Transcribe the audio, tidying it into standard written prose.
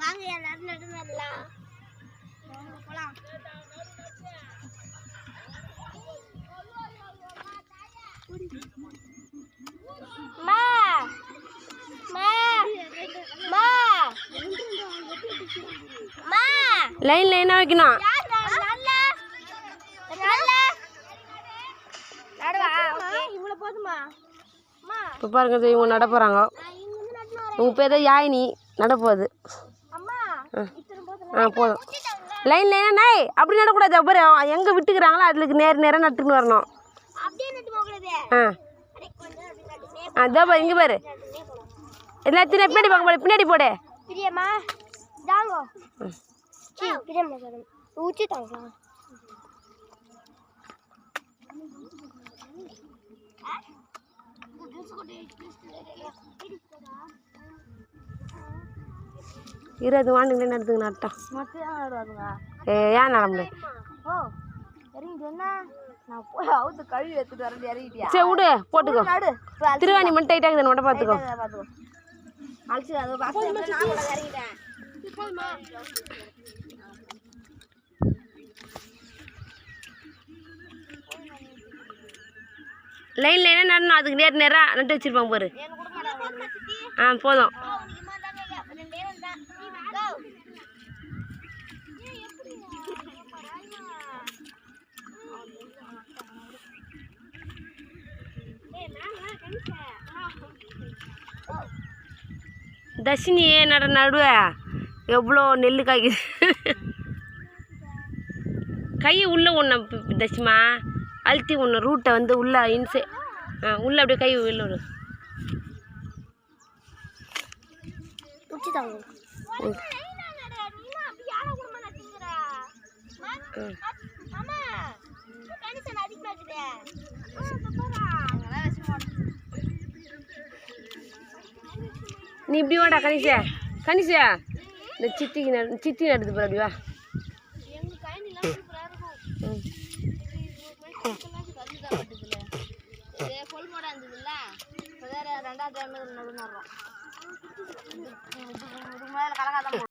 வாங்க எல்லாரும் நடலாம். போலாம். மா மா மா மா லைன் லைனா வைக்கணும். இவ்வளவு போதுமா? இப்போ பாருங்க இவங்க நட போகிறாங்க. உங்கள் பேர் தான் யாயினி நட போகுது. போதும். லைன் லைனா நாய் அப்படி நடக்கூடாது. அப்புறம் எங்கே விட்டுக்கிறாங்களோ அதுக்கு நேராக நட்டுன்னு வரணும். அதான் பாரு இங்கே பாரு எல்லாத்தையும் பின்னாடி பார்க்க போடு. பின்னாடி போடு. பிரியமா தாங்கோ பிரியமா ஊற்றி தாங்க. இருபது வாண்டுங்களே நடத்துங்க நட்டோம். ஏன் நட முடியாது? சரி விடு போட்டுக்கோ. திருவாணி மட்டும் டைட்டாக இதை மட்டும் பார்த்துக்கோ. லைன் லைனாக நடணும். அதுக்கு நேராக நட்டு வச்சுருப்பாங்க பாரு. போதும். தர்ஷினி நடுவ எவ்வளோ நெல் காய்க்குது. கையை உள்ளே ஒன்று தர்ஷிமா அழுத்தி ஒன்று ரூட்டை வந்து உள்ளே இன்சே உள்ளே அப்படியே கை வெளில விடு. நீ இப்படி வாடா கணிசா. கணிசா இந்த சித்தி நடுது போற. அப்படி வா. ரெண்டாவது